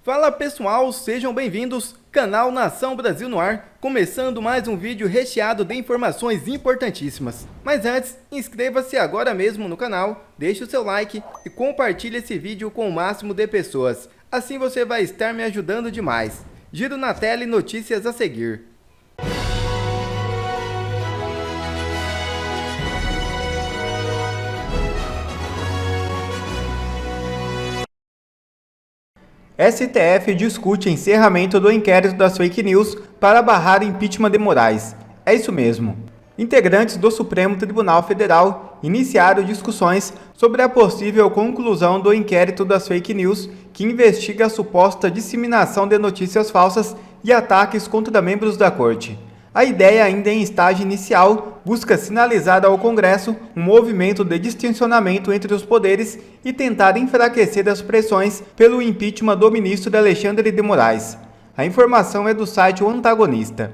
Fala pessoal, sejam bem-vindos, canal Nação Brasil no ar, começando mais um vídeo recheado de informações importantíssimas. Mas antes, inscreva-se agora mesmo no canal, deixe o seu like e compartilhe esse vídeo com o máximo de pessoas. Assim você vai estar me ajudando demais. Giro na tela e notícias a seguir. STF discute encerramento do inquérito das fake news para barrar impeachment de Moraes. É isso mesmo. Integrantes do Supremo Tribunal Federal iniciaram discussões sobre a possível conclusão do inquérito das fake news que investiga a suposta disseminação de notícias falsas e ataques contra membros da Corte. A ideia, ainda em estágio inicial, busca sinalizar ao Congresso um movimento de distensionamento entre os poderes e tentar enfraquecer as pressões pelo impeachment do ministro Alexandre de Moraes. A informação é do site O Antagonista.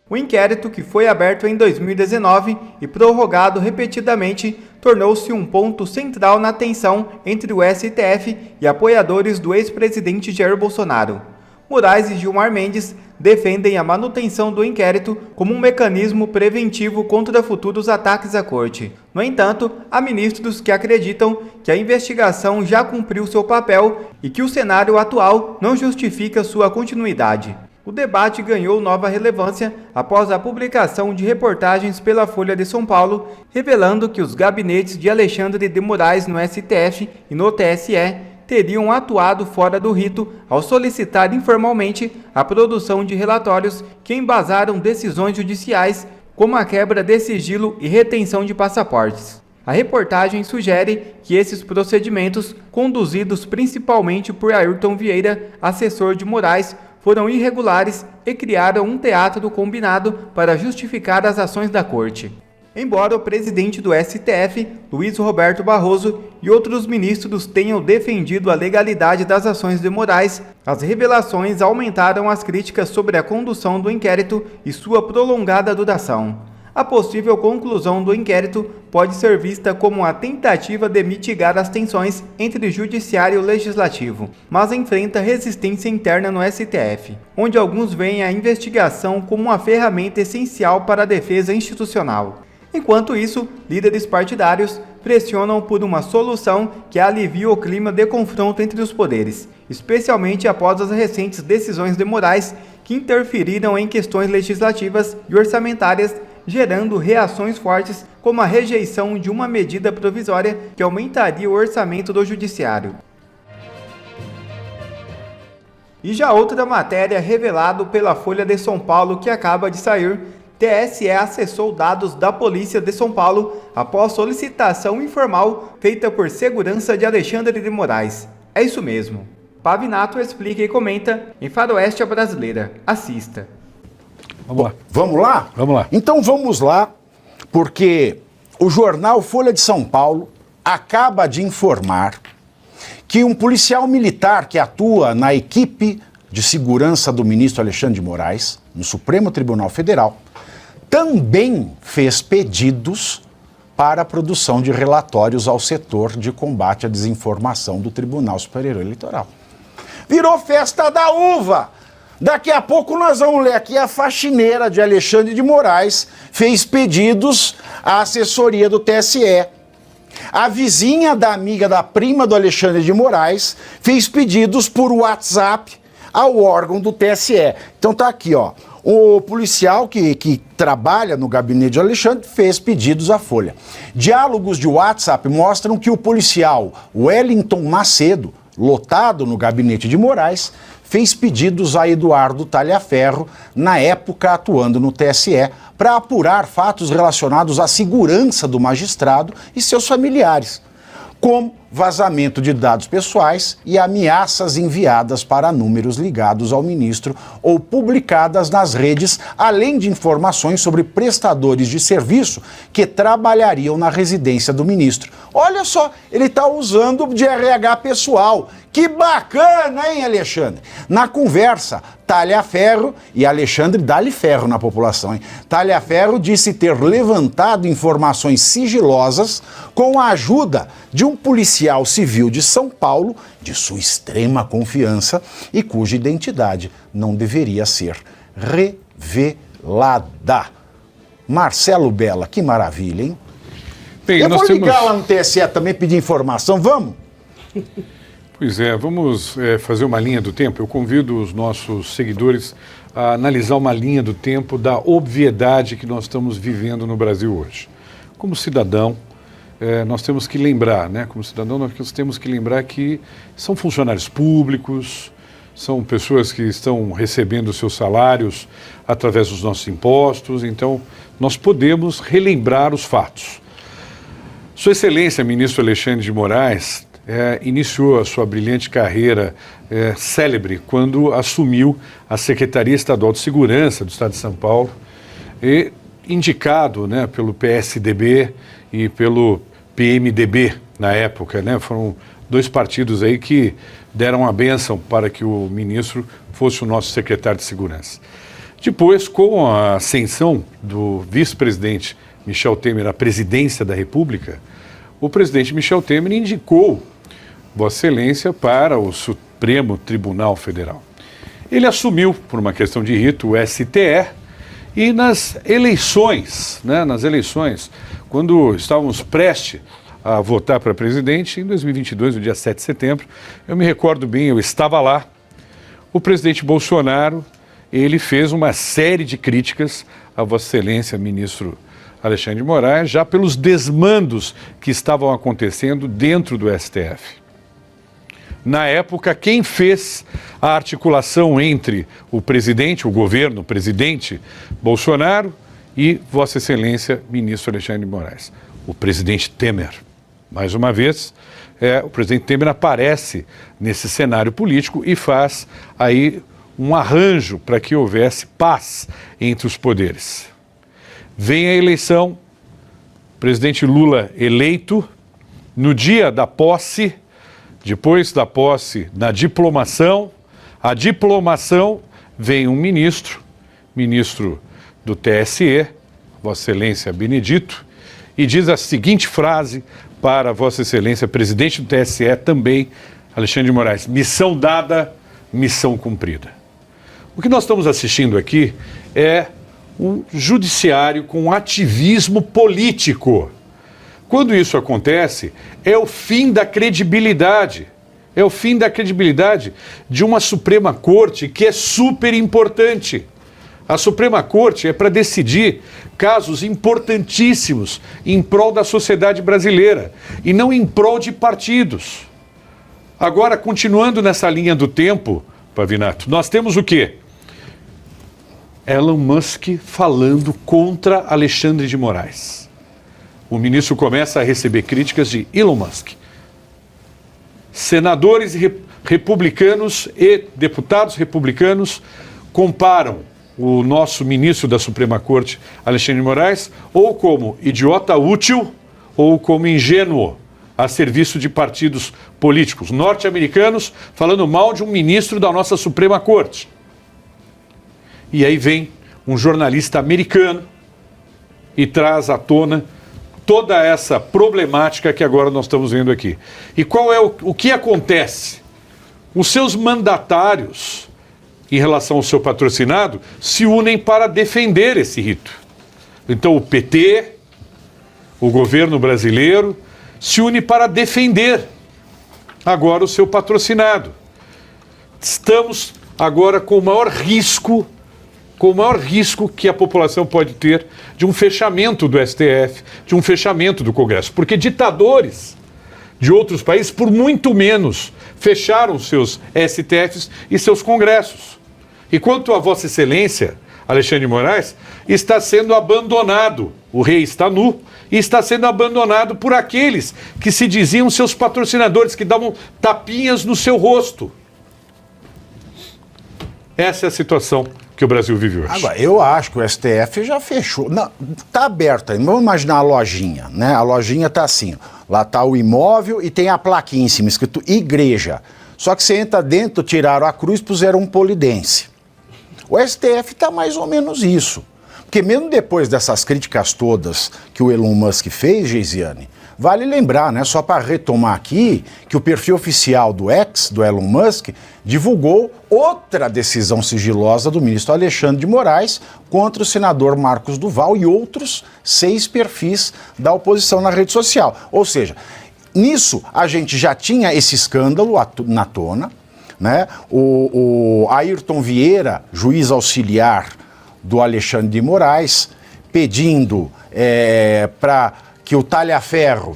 O inquérito, que foi aberto em 2019 e prorrogado repetidamente, tornou-se um ponto central na tensão entre o STF e apoiadores do ex-presidente Jair Bolsonaro. Moraes e Gilmar Mendes defendem a manutenção do inquérito como um mecanismo preventivo contra futuros ataques à corte. No entanto, há ministros que acreditam que a investigação já cumpriu seu papel e que o cenário atual não justifica sua continuidade. O debate ganhou nova relevância após a publicação de reportagens pela Folha de São Paulo, revelando que os gabinetes de Alexandre de Moraes no STF e no TSE teriam atuado fora do rito ao solicitar informalmente a produção de relatórios que embasaram decisões judiciais, como a quebra de sigilo e retenção de passaportes. A reportagem sugere que esses procedimentos, conduzidos principalmente por Ayrton Vieira, assessor de Moraes, foram irregulares e criaram um teatro combinado para justificar as ações da Corte. Embora o presidente do STF, Luiz Roberto Barroso, e outros ministros tenham defendido a legalidade das ações de Moraes, as revelações aumentaram as críticas sobre a condução do inquérito e sua prolongada duração. A possível conclusão do inquérito pode ser vista como uma tentativa de mitigar as tensões entre judiciário e legislativo, mas enfrenta resistência interna no STF, onde alguns veem a investigação como uma ferramenta essencial para a defesa institucional. Enquanto isso, líderes partidários pressionam por uma solução que alivie o clima de confronto entre os poderes, especialmente após as recentes decisões de Moraes que interferiram em questões legislativas e orçamentárias, gerando reações fortes, como a rejeição de uma medida provisória que aumentaria o orçamento do judiciário. E já outra matéria revelada pela Folha de São Paulo que acaba de sair: TSE acessou dados da Polícia de São Paulo após solicitação informal feita por segurança de Alexandre de Moraes. É isso mesmo. Pavinato explica e comenta em Faroeste Brasileira. Assista. Vamos lá. Vamos lá? Vamos lá. Então vamos lá, porque o jornal Folha de São Paulo acaba de informar que um policial militar que atua na equipe de segurança do ministro Alexandre de Moraes, no Supremo Tribunal Federal, também fez pedidos para a produção de relatórios ao setor de combate à desinformação do Tribunal Superior Eleitoral. Virou festa da uva! Daqui a pouco nós vamos ler aqui: a faxineira de Alexandre de Moraes fez pedidos à assessoria do TSE. A vizinha da amiga da prima do Alexandre de Moraes fez pedidos por WhatsApp ao órgão do TSE. Então tá aqui, ó. O policial que trabalha no gabinete de Alexandre fez pedidos à Folha. Diálogos de WhatsApp mostram que o policial Wellington Macedo, lotado no gabinete de Moraes, fez pedidos a Eduardo Talhaferro, na época atuando no TSE, para apurar fatos relacionados à segurança do magistrado e seus familiares, como vazamento de dados pessoais e ameaças enviadas para números ligados ao ministro ou publicadas nas redes, além de informações sobre prestadores de serviço que trabalhariam na residência do ministro. Olha só, ele está usando de RH pessoal, Que bacana, hein, Alexandre? Na conversa, Talhaferro, e Alexandre dá-lhe ferro na população, hein? Talhaferro disse ter levantado informações sigilosas com a ajuda de um policial civil de São Paulo, de sua extrema confiança e cuja identidade não deveria ser revelada. Marcelo Bella, que maravilha, hein? Bem, eu vou ligar lá no TSE também, pedir informação, vamos? Pois é, vamos fazer uma linha do tempo. Eu convido os nossos seguidores a analisar uma linha do tempo da obviedade que nós estamos vivendo no Brasil hoje. Como cidadão, nós temos que lembrar, né? Como cidadão, nós temos que lembrar que são funcionários públicos, são pessoas que estão recebendo seus salários através dos nossos impostos, então nós podemos relembrar os fatos. Sua Excelência, ministro Alexandre de Moraes, iniciou a sua brilhante carreira célebre quando assumiu a Secretaria Estadual de Segurança do Estado de São Paulo, e indicado, né, pelo PSDB e pelo PMDB na época, né, foram dois partidos aí que deram a bênção para que o ministro fosse o nosso secretário de Segurança. Depois, com a ascensão do vice-presidente Michel Temer à presidência da República, o presidente Michel Temer indicou Vossa Excelência para o Supremo Tribunal Federal. Ele assumiu, por uma questão de rito, o STE, e nas eleições, quando estávamos prestes a votar para presidente, em 2022, no dia 7 de setembro, eu me recordo bem, eu estava lá, o presidente Bolsonaro, ele fez uma série de críticas a Vossa Excelência, ministro Alexandre de Moraes, já pelos desmandos que estavam acontecendo dentro do STF. Na época, quem fez a articulação entre o presidente, o governo, o presidente Bolsonaro e Vossa Excelência, ministro Alexandre de Moraes? O presidente Temer. Mais uma vez, o presidente Temer aparece nesse cenário político e faz aí um arranjo para que houvesse paz entre os poderes. Vem a eleição, presidente Lula eleito, no dia da posse, depois da posse, a diplomação, vem um ministro do TSE, Vossa Excelência Benedito, e diz a seguinte frase para Vossa Excelência, presidente do TSE também, Alexandre de Moraes: missão dada, missão cumprida. O que nós estamos assistindo aqui é um judiciário com ativismo político. Quando isso acontece, é o fim da credibilidade. É o fim da credibilidade de uma Suprema Corte que é super importante. A Suprema Corte é para decidir casos importantíssimos em prol da sociedade brasileira e não em prol de partidos. Agora, continuando nessa linha do tempo, Pavinato, nós temos o quê? Elon Musk falando contra Alexandre de Moraes. O ministro começa a receber críticas de Elon Musk. Senadores republicanos e deputados republicanos comparam o nosso ministro da Suprema Corte, Alexandre de Moraes, ou como idiota útil ou como ingênuo a serviço de partidos políticos norte-americanos, falando mal de um ministro da nossa Suprema Corte. E aí vem um jornalista americano e traz à tona toda essa problemática que agora nós estamos vendo aqui. E qual é o que acontece? Os seus mandatários, em relação ao seu patrocinado, se unem para defender esse rito. Então o PT, o governo brasileiro, se une para defender agora o seu patrocinado. Estamos agora com o maior risco que a população pode ter de um fechamento do STF, de um fechamento do Congresso. Porque ditadores de outros países, por muito menos, fecharam seus STFs e seus congressos. E quanto a Vossa Excelência, Alexandre de Moraes, está sendo abandonado, o rei está nu, e está sendo abandonado por aqueles que se diziam seus patrocinadores, que davam tapinhas no seu rosto. Essa é a situação que o Brasil vive hoje. Agora, eu acho que o STF já fechou. Não, tá aberto aí. Vamos imaginar a lojinha, né? A lojinha tá assim, ó. Lá tá o imóvel e tem a plaquinha em cima escrito igreja. Só que você entra dentro, tiraram a cruz, puseram um polidense. O STF está mais ou menos isso. Porque mesmo depois dessas críticas todas que o Elon Musk fez, Geisiane, vale lembrar, né, só para retomar aqui, que o perfil oficial do X, do Elon Musk, divulgou outra decisão sigilosa do ministro Alexandre de Moraes contra o senador Marcos Duval e outros 6 perfis da oposição na rede social. Ou seja, nisso a gente já tinha esse escândalo na tona, né? O Ayrton Vieira, juiz auxiliar do Alexandre de Moraes, pedindo para que o talha-ferro,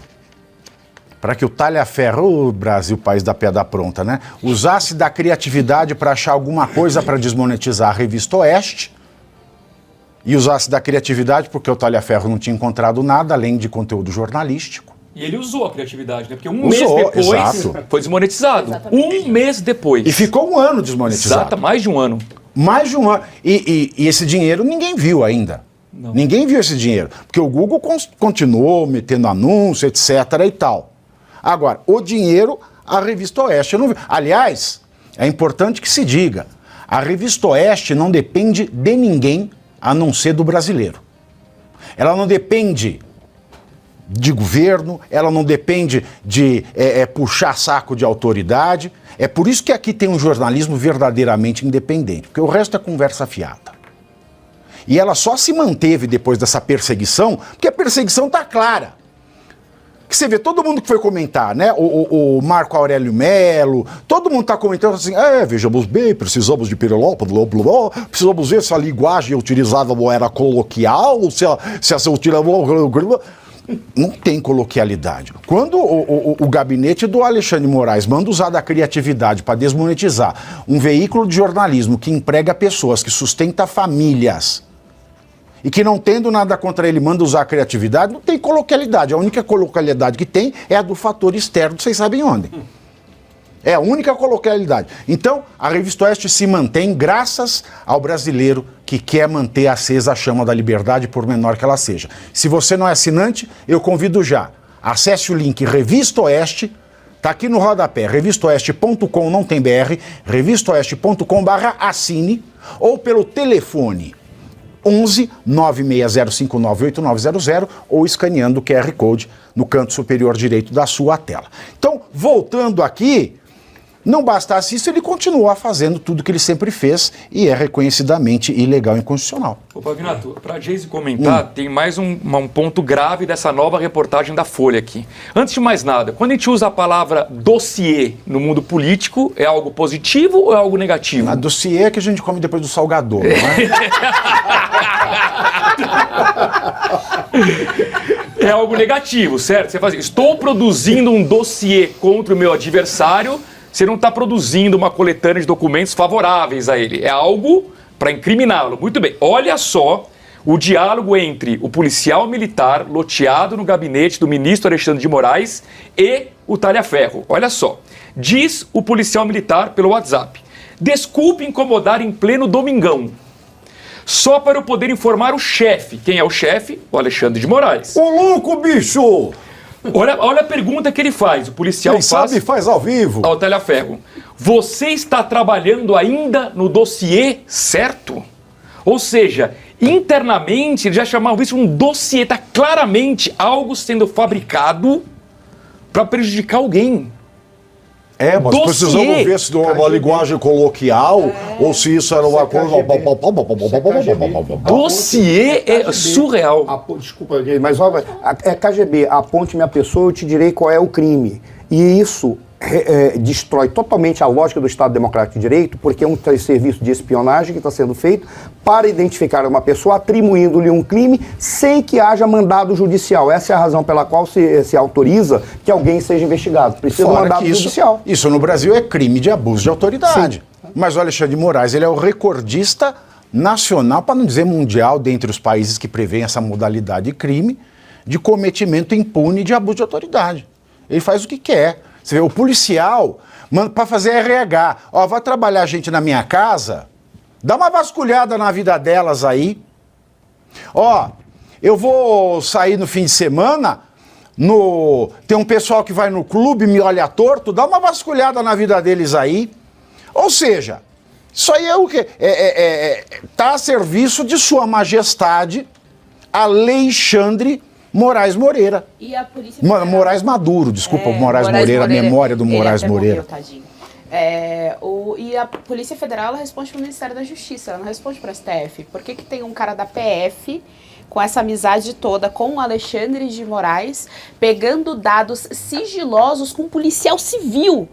o Brasil, país da piada pronta, né? Usasse da criatividade para achar alguma coisa para desmonetizar a Revista Oeste, e usasse da criatividade porque o talha-ferro não tinha encontrado nada além de conteúdo jornalístico. E ele usou a criatividade, né? Porque mês depois foi desmonetizado. Exatamente. Um mês depois. E ficou um ano desmonetizado. Exato, mais de um ano. Mais de um ano. E esse dinheiro ninguém viu ainda. Não. Ninguém viu esse dinheiro. Porque o Google continuou metendo anúncio, etc. e tal. Agora, o dinheiro, a Revista Oeste não viu. Aliás, é importante que se diga, a Revista Oeste não depende de ninguém a não ser do brasileiro. Ela não depende de governo, ela não depende de puxar saco de autoridade. É por isso que aqui tem um jornalismo verdadeiramente independente, porque o resto é conversa fiada. E ela só se manteve depois dessa perseguição, porque a perseguição está clara. Que você vê todo mundo que foi comentar, né? O Marco Aurélio Melo, todo mundo está comentando assim, vejamos bem, precisamos de Pirilópolis, precisamos ver se a linguagem utilizada era coloquial, se essa utilizava... Não tem coloquialidade. Quando o gabinete do Alexandre de Moraes manda usar da criatividade para desmonetizar um veículo de jornalismo que emprega pessoas, que sustenta famílias, e que não tendo nada contra ele manda usar a criatividade, não tem coloquialidade. A única coloquialidade que tem é a do fator externo, vocês sabem onde. É a única coloquialidade. Então, a Revista Oeste se mantém graças ao brasileiro que quer manter acesa a chama da liberdade, por menor que ela seja. Se você não é assinante, eu convido já. Acesse o link Revista Oeste, está aqui no rodapé, revistaoeste.com, não tem BR, revistaoeste.com/assine, ou pelo telefone 11 960598900 ou escaneando o QR Code no canto superior direito da sua tela. Então, voltando aqui, não bastasse isso, ele continua fazendo tudo que ele sempre fez e é reconhecidamente ilegal e inconstitucional. Ô, Pavinato, para a Geise comentar, tem mais um ponto grave dessa nova reportagem da Folha aqui. Antes de mais nada, quando a gente usa a palavra dossiê no mundo político, é algo positivo ou é algo negativo? A dossiê é que a gente come depois do salgador, não é? É algo negativo, certo? Você faz assim, estou produzindo um dossiê contra o meu adversário, você não está produzindo uma coletânea de documentos favoráveis a ele. É algo para incriminá-lo. Muito bem, olha só o diálogo entre o policial militar loteado no gabinete do ministro Alexandre de Moraes e o talha-ferro. Olha só, diz o policial militar pelo WhatsApp: desculpe incomodar em pleno domingão, só para eu poder informar o chefe. Quem é o chefe? O Alexandre de Moraes. Ô louco, bicho! Olha a pergunta que ele faz. O policial faz ao vivo. Ao talha-ferro: você está trabalhando ainda no dossiê certo? Ou seja, internamente ele já chamava isso um dossiê. Está claramente algo sendo fabricado para prejudicar alguém. Mas dossiê. Precisamos ver se é uma linguagem coloquial ou se isso era uma coisa... Dossiê é surreal. Desculpa, mas é KGB, aponte minha pessoa, eu te direi qual é o crime. E isso destrói totalmente a lógica do Estado Democrático de Direito, porque é um serviço de espionagem que está sendo feito para identificar uma pessoa, atribuindo-lhe um crime sem que haja mandado judicial. Essa é a razão pela qual se autoriza que alguém seja investigado. Precisa de um mandado judicial. Isso no Brasil é crime de abuso de autoridade. Sim. Mas o Alexandre de Moraes, ele é o recordista nacional, para não dizer mundial, dentre os países que prevêem essa modalidade de crime, de cometimento impune de abuso de autoridade. Ele faz o que quer. Você vê, o policial, para fazer RH, vai trabalhar gente na minha casa, dá uma vasculhada na vida delas aí. Eu vou sair no fim de semana, Tem um pessoal que vai no clube, me olha torto, dá uma vasculhada na vida deles aí. Ou seja, isso aí é o quê? Tá a serviço de Sua Majestade Alexandre Moraes Moreira. E a Polícia Federal... Moraes Maduro, desculpa, Moraes Moreira, a memória do Moraes Moreira. Morreu, tadinho. E a Polícia Federal, ela responde para o Ministério da Justiça, ela não responde para o STF. Por que tem um cara da PF com essa amizade toda com o Alexandre de Moraes, pegando dados sigilosos com um policial civil?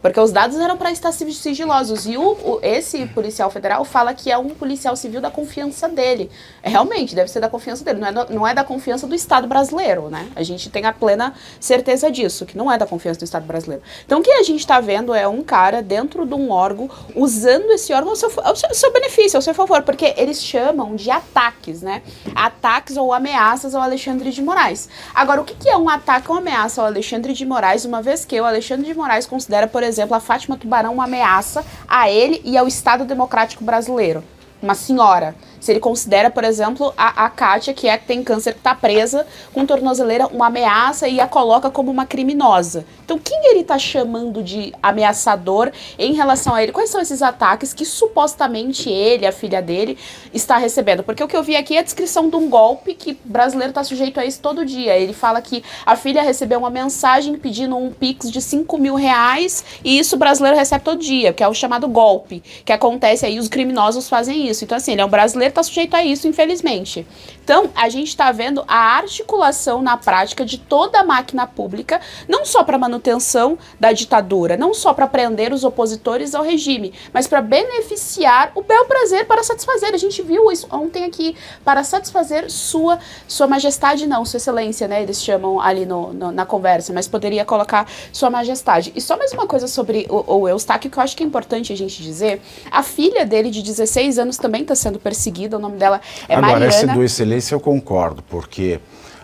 Porque os dados eram para estar sigilosos. E esse policial federal fala que é um policial civil da confiança dele. Realmente, deve ser da confiança dele. Não é da confiança do Estado brasileiro, né? A gente tem a plena certeza disso, que não é da confiança do Estado brasileiro. Então, o que a gente está vendo é um cara dentro de um órgão, usando esse órgão ao seu benefício, ao seu favor. Porque eles chamam de ataques, né? Ataques ou ameaças ao Alexandre de Moraes. Agora, o que é um ataque ou ameaça ao Alexandre de Moraes, uma vez que o Alexandre de Moraes considera, por exemplo, a Fátima Tubarão uma ameaça a ele e ao Estado Democrático Brasileiro? Uma senhora. Se ele considera, por exemplo, a Kátia, que tem câncer, que está presa com tornozeleira, uma ameaça e a coloca como uma criminosa. Então, quem ele está chamando de ameaçador em relação a ele? Quais são esses ataques que supostamente ele, a filha dele, está recebendo? Porque o que eu vi aqui é a descrição de um golpe que brasileiro está sujeito a isso todo dia. Ele fala que a filha recebeu uma mensagem pedindo um Pix de R$5.000 e isso o brasileiro recebe todo dia, que é o chamado golpe, que acontece aí, os criminosos fazem isso. Então, assim, ele é um brasileiro, está sujeito a isso, infelizmente. Então, a gente está vendo a articulação na prática de toda a máquina pública, não só para manutenção da ditadura, não só para prender os opositores ao regime, mas para beneficiar o bel prazer, para satisfazer. A gente viu isso ontem aqui, para satisfazer sua majestade, não, sua excelência, né? Eles chamam ali na conversa, mas poderia colocar sua majestade. E só mais uma coisa sobre o Eustáquio, que eu acho que é importante a gente dizer. A filha dele, de 16 anos, também está sendo perseguida. O nome dela é Mariana. Agora, esse do excelência eu concordo, porque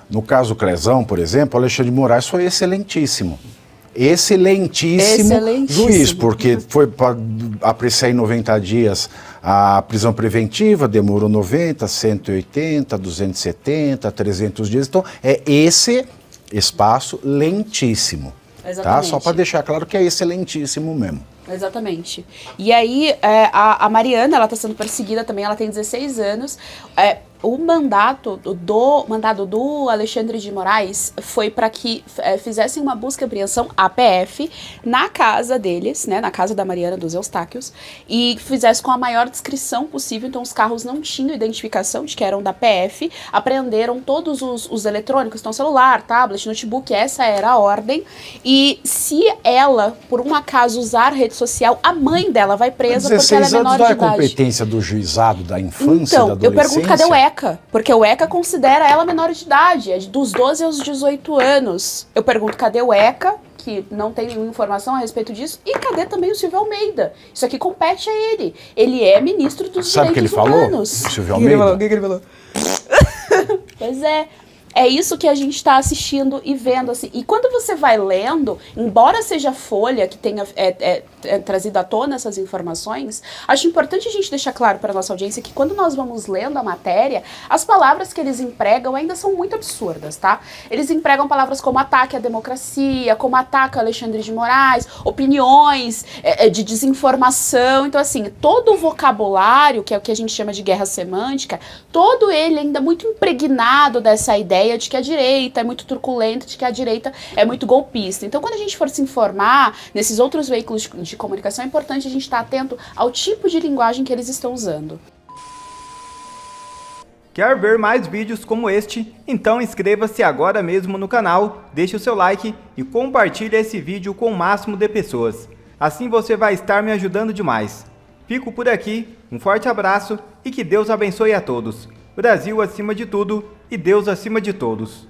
no caso Crezão, por exemplo, Alexandre de Moraes foi excelentíssimo. Excelentíssimo juiz, porque foi para apreciar em 90 dias a prisão preventiva, demorou 90, 180, 270, 300 dias. Então, é esse espaço lentíssimo. Tá? Só para deixar claro que é excelentíssimo mesmo. Exatamente. E aí, a Mariana, ela está sendo perseguida também, ela tem 16 anos. O mandado do Alexandre de Moraes foi para que fizessem uma busca e apreensão, a PF, na casa deles, né, na casa da Mariana, dos Eustáquios, e fizesse com a maior descrição possível. Então, os carros não tinham identificação de que eram da PF, apreenderam todos os eletrônicos, então celular, tablet, notebook, essa era a ordem. E se ela, por um acaso, usar rede social, a mãe dela vai presa porque ela é menor de idade. 16 anos não é competência do juizado da infância, então, da adolescência? Eu pergunto, cadê o ECA? Porque o ECA considera ela menor de idade, é dos 12 aos 18 anos. Eu pergunto, cadê o ECA, que não tem nenhuma informação a respeito disso, e cadê também o Silvio Almeida? Isso aqui compete a ele. Ele é ministro dos Direitos Humanos. Sabe o que ele falou, o Silvio Almeida? O que ele falou? Pois é. É isso que a gente está assistindo e vendo, assim. E quando você vai lendo, embora seja a Folha que tenha trazido à tona essas informações, acho importante a gente deixar claro para a nossa audiência que quando nós vamos lendo a matéria, as palavras que eles empregam ainda são muito absurdas, tá? Eles empregam palavras como ataque à democracia, como ataque a Alexandre de Moraes, opiniões de desinformação. Então, assim, todo o vocabulário, que é o que a gente chama de guerra semântica, todo ele ainda muito impregnado dessa ideia de que a direita é muito truculenta, de que a direita é muito golpista. Então, quando a gente for se informar nesses outros veículos de comunicação, é importante a gente estar atento ao tipo de linguagem que eles estão usando. Quer ver mais vídeos como este? Então inscreva-se agora mesmo no canal, deixe o seu like e compartilhe esse vídeo com o máximo de pessoas. Assim você vai estar me ajudando demais. Fico por aqui, um forte abraço e que Deus abençoe a todos. Brasil acima de tudo e Deus acima de todos.